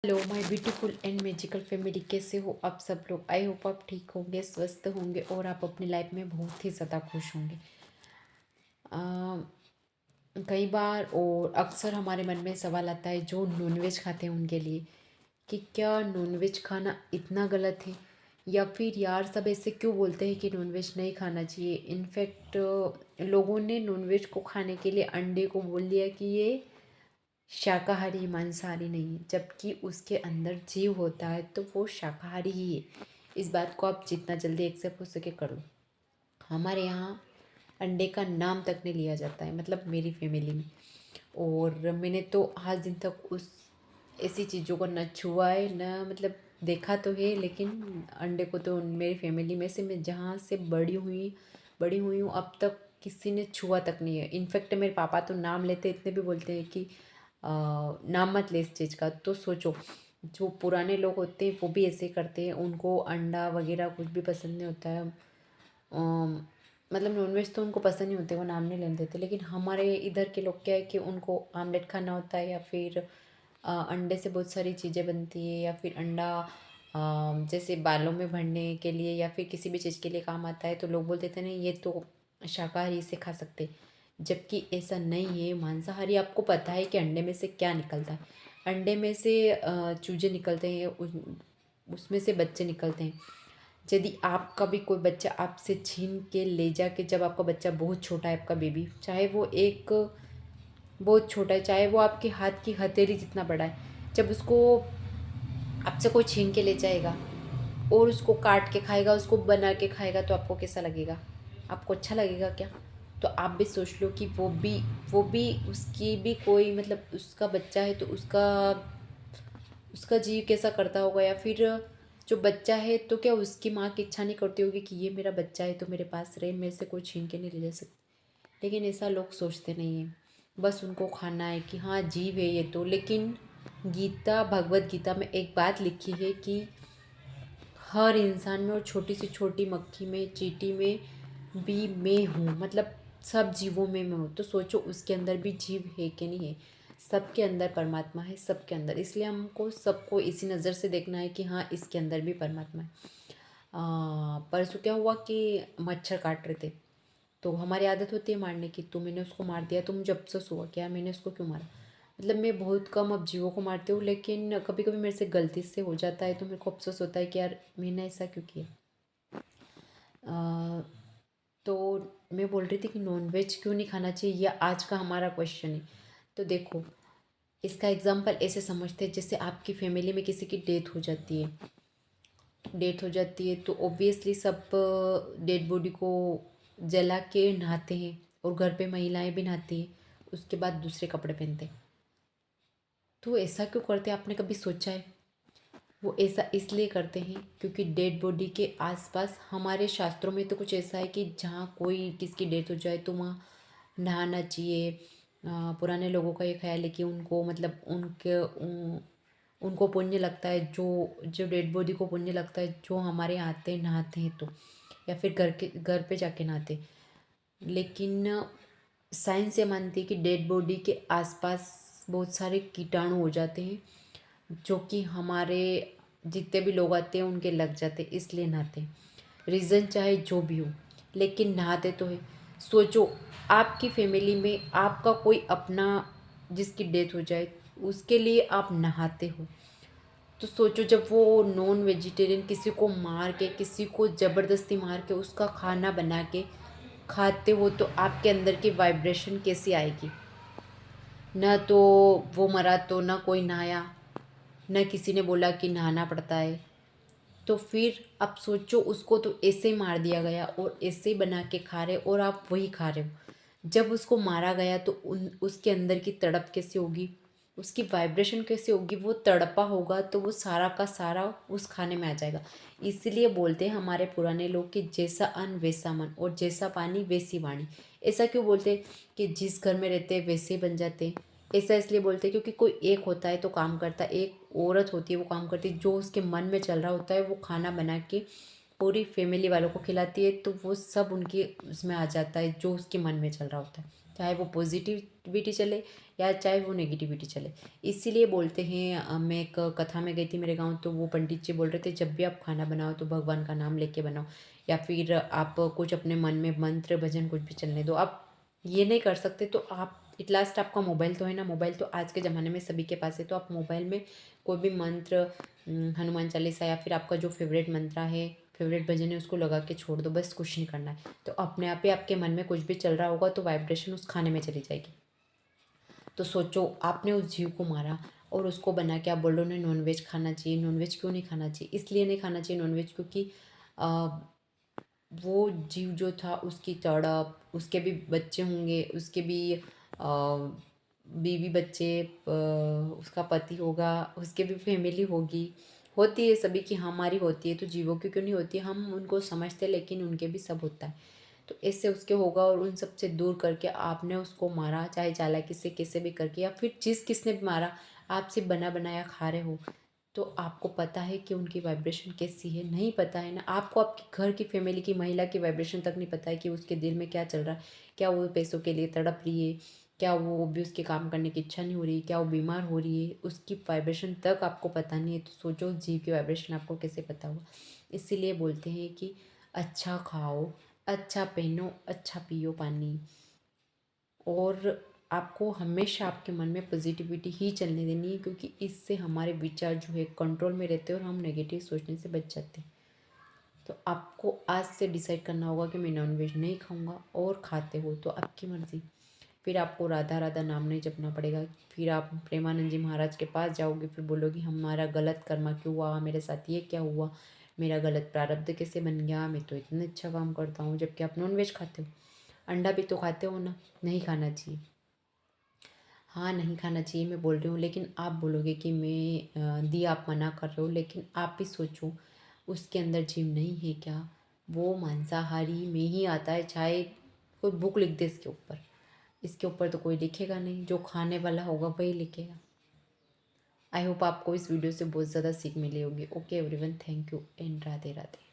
Hello my beautiful and magical family, कैसे हो आप सब लोग। आई होप आप ठीक होंगे, स्वस्थ होंगे और आप अपनी लाइफ में बहुत ही ज़्यादा खुश होंगे। कई बार और अक्सर हमारे मन में सवाल आता है जो नॉनवेज खाते हैं उनके लिए, कि क्या नॉनवेज खाना इतना गलत है, या फिर यार सब ऐसे क्यों बोलते हैं कि नॉनवेज नहीं खाना चाहिए। इनफैक्ट लोगों ने नॉनवेज को खाने के लिए अंडे को बोल दिया कि ये शाकाहारी मांसाहारी नहीं है, जबकि उसके अंदर जीव होता है तो वो शाकाहारी ही है। इस बात को आप जितना जल्दी एक्सेप्ट हो सके कर लो। हमारे यहाँ अंडे का नाम तक नहीं लिया जाता है, मतलब मेरी फैमिली में। और मैंने तो आज दिन तक उस ऐसी चीज़ों को न छुआ है, न मतलब देखा तो है, लेकिन अंडे को तो मेरी फैमिली में से मैं जहाँ से बड़ी हुई हूँ अब तक किसी ने छुआ तक नहीं है। इनफैक्ट मेरे पापा तो नाम लेते इतने भी बोलते हैं कि नाम मत ले इस चीज़ का। तो सोचो, जो पुराने लोग होते हैं वो भी ऐसे करते हैं, उनको अंडा वगैरह कुछ भी पसंद नहीं होता है। मतलब नॉनवेज तो उनको पसंद नहीं होते, वो नाम नहीं लेने देते। लेकिन हमारे इधर के लोग क्या है कि उनको आमलेट खाना होता है, या फिर अंडे से बहुत सारी चीज़ें बनती है, या फिर अंडा जैसे बालों में भरने के लिए या फिर किसी भी चीज़ के लिए काम आता है। तो लोग बोलते थे नहीं ये तो शाकाहारी से खा सकते, जबकि ऐसा नहीं है। मांसाहारी आपको पता है कि अंडे में से क्या निकलता है। अंडे में से चूजे निकलते हैं, उसमें से बच्चे निकलते हैं। यदि आपका भी कोई बच्चा आपसे छीन के ले जाके, जब आपका बच्चा बहुत छोटा है, आपका बेबी, चाहे वो एक बहुत छोटा है, चाहे वो आपके हाथ की हथेली जितना बड़ा है, जब उसको आपसे कोई छीन के ले जाएगा और उसको काट के खाएगा, उसको बना के खाएगा, तो आपको कैसा लगेगा? आपको अच्छा लगेगा क्या? तो आप भी सोच लो कि वो भी उसकी भी कोई मतलब उसका बच्चा है, तो उसका जीव कैसा करता होगा। या फिर जो बच्चा है तो क्या उसकी माँ की इच्छा नहीं करती होगी कि ये मेरा बच्चा है तो मेरे पास रहे, मेरे से कोई छीन के नहीं ले जा सकती। लेकिन ऐसा लोग सोचते नहीं हैं। बस उनको खाना है कि हाँ जीव है ये तो। लेकिन भगवत गीता में एक बात लिखी है कि हर इंसान में, और छोटी से छोटी मक्खी में, चींटी में भी मैं हूँ, मतलब सब जीवों में मैं हूँ। तो सोचो उसके अंदर भी जीव है कि नहीं है। सबके अंदर परमात्मा है, सबके अंदर। इसलिए हमको सबको इसी नज़र से देखना है कि हाँ इसके अंदर भी परमात्मा है। परसों क्या हुआ कि मच्छर काट रहे थे, तो हमारी आदत होती है मारने की। तो मैंने उसको मार दिया, तो मुझे अफसोस हुआ कि यार मैंने उसको क्यों मारा। मतलब मैं बहुत कम अब जीवों को मारती हूँ, लेकिन कभी कभी मेरे से गलती से हो जाता है, तो मेरे को अफसोस होता है कि यार मैंने ऐसा क्यों किया। अ, तो मैं बोल रही थी कि नॉनवेज क्यों नहीं खाना चाहिए, यह आज का हमारा क्वेश्चन है। तो देखो, इसका एग्जाम्पल ऐसे समझते हैं जैसे आपकी फैमिली में किसी की डेथ हो जाती है तो ऑब्वियसली सब डेड बॉडी को जला के नहाते हैं, और घर पे महिलाएं भी नहाती हैं, उसके बाद दूसरे कपड़े पहनते हैं। तो ऐसा क्यों करते हैं, आपने कभी सोचा है? वो ऐसा इसलिए करते हैं क्योंकि डेड बॉडी के आसपास, हमारे शास्त्रों में तो कुछ ऐसा है कि जहाँ कोई किसकी डेथ हो जाए तो वहाँ नहाना चाहिए। पुराने लोगों का ये ख्याल है कि उनको मतलब उनको पुण्य लगता है, जो जो डेड बॉडी को पुण्य लगता है, जो हमारे यहाँ आते हैं नहाते हैं तो, या फिर घर पे जाके नहाते। लेकिन साइंस ये मानती है कि डेड बॉडी के आसपास बहुत सारे कीटाणु हो जाते हैं, जो कि हमारे जितने भी लोग आते हैं उनके लग जाते हैं, इसलिए नहाते हैं। रीज़न चाहे जो भी हो, लेकिन नहाते तो है। सोचो, आपकी फैमिली में आपका कोई अपना जिसकी डेथ हो जाए, उसके लिए आप नहाते हो। तो सोचो, जब वो नॉन वेजिटेरियन किसी को मार के, किसी को ज़बरदस्ती मार के उसका खाना बना के खाते हो, तो आपके अंदर की वाइब्रेशन कैसी आएगी। न तो वो मरा तो न कोई नहाया, न किसी ने बोला कि नहाना पड़ता है। तो फिर आप सोचो, उसको तो ऐसे ही मार दिया गया और ऐसे ही बना के खा रहे, और आप वही खा रहे हो। जब उसको मारा गया तो उसके अंदर की तड़प कैसी होगी, उसकी वाइब्रेशन कैसी होगी, वो तड़पा होगा तो वो सारा का सारा उस खाने में आ जाएगा। इसलिए बोलते हैं हमारे पुराने लोग कि जैसा अन्न वैसा मन, और जैसा पानी वैसी वाणी। ऐसा क्यों बोलते हैं कि जिस घर में रहते हैं वैसे ही बन जाते हैं? ऐसा इसलिए बोलते हैं क्योंकि कोई एक होता है तो काम करता है, एक औरत होती है वो काम करती है, जो उसके मन में चल रहा होता है वो खाना बना के पूरी फैमिली वालों को खिलाती है, तो वो सब उनके उसमें आ जाता है जो उसके मन में चल रहा होता है। चाहे वो पॉजिटिविटी चले या चाहे वो नेगेटिविटी चले। इसीलिए बोलते हैं मैं एक कथा में गई थी मेरे गाँव, तो वो पंडित जी बोल रहे थे जब भी आप खाना बनाओ तो भगवान का नाम लेके बनाओ, या फिर आप कुछ अपने मन में मंत्र भजन कुछ भी चलने दो। आप ये नहीं कर सकते तो आप एट लास्ट आपका मोबाइल तो है ना, मोबाइल तो आज के ज़माने में सभी के पास है, तो आप मोबाइल में कोई भी मंत्र, हनुमान चालीसा या फिर आपका जो फेवरेट मंत्र है, फेवरेट भजन है, उसको लगा के छोड़ दो, बस कुछ नहीं करना है। तो अपने आप ही आपके मन में कुछ भी चल रहा होगा तो वाइब्रेशन उस खाने में चली जाएगी। तो सोचो आपने उस जीव को मारा और उसको बना के आप बोल रहे हो उन्हें नॉनवेज खाना चाहिए। नॉनवेज क्यों नहीं खाना चाहिए? इसलिए नहीं खाना चाहिए नॉनवेज क्योंकि अ, वो जीव जो था उसकी तड़प, उसके भी बच्चे होंगे, उसके भी बीवी बच्चे, उसका पति होगा, उसके भी फैमिली होगी, होती है सभी की, हमारी होती है तो जीवों की क्यों नहीं होती है? हम उनको समझते हैं लेकिन उनके भी सब होता है। तो इससे उसके होगा और उन सब से दूर करके आपने उसको मारा, चाहे चालाकी से कैसे भी करके, या फिर जिस किसने भी मारा, आप सिर्फ बना बनाया खा रहे हो, तो आपको पता है कि उनकी वाइब्रेशन कैसी है? नहीं पता है ना। आपको आपके घर की फैमिली की महिला की वाइब्रेशन तक नहीं पता है कि उसके दिल में क्या चल रहा है। क्या वो पैसों के लिए तड़प रही है? क्या वो भी उसके काम करने की इच्छा नहीं हो रही? क्या वो बीमार हो रही है? उसकी वाइब्रेशन तक आपको पता नहीं है, तो सोचो उस जीव की वाइब्रेशन आपको कैसे पता होगा। इसीलिए बोलते हैं कि अच्छा खाओ, अच्छा पहनो, अच्छा पियो पानी, और आपको हमेशा आपके मन में पॉजिटिविटी ही चलने देनी है, क्योंकि इससे हमारे विचार जो है कंट्रोल में रहते हैं और हम नेगेटिव सोचने से बच जाते हैं। तो आपको आज से डिसाइड करना होगा कि मैं नॉनवेज नहीं खाऊंगा, और खाते हो तो आपकी मर्ज़ी। फिर आपको राधा राधा नाम नहीं जपना पड़ेगा। फिर आप प्रेमानंद जी महाराज के पास जाओगे, फिर बोलोगे हमारा गलत कर्मा क्यों हुआ, मेरे साथ ये क्या हुआ, मेरा गलत प्रारब्ध कैसे बन गया, मैं तो इतने अच्छा काम करता हूँ, जबकि आप नॉनवेज खाते हो। अंडा भी तो खाते हो ना? नहीं खाना चाहिए। हाँ, नहीं खाना चाहिए मैं बोल रही हूँ, लेकिन आप बोलोगे कि मैं दी, आप मना कर रहे हो, लेकिन आप भी सोचो उसके अंदर जीव नहीं है क्या? वो मांसाहारी में ही आता है, चाहे कोई बुक लिख दे इसके ऊपर। इसके ऊपर तो कोई लिखेगा नहीं, जो खाने वाला होगा वही लिखेगा। आई होप आपको इस वीडियो से बहुत ज़्यादा सीख मिली होगी। Okay everyone, thank you and Radhe Radhe.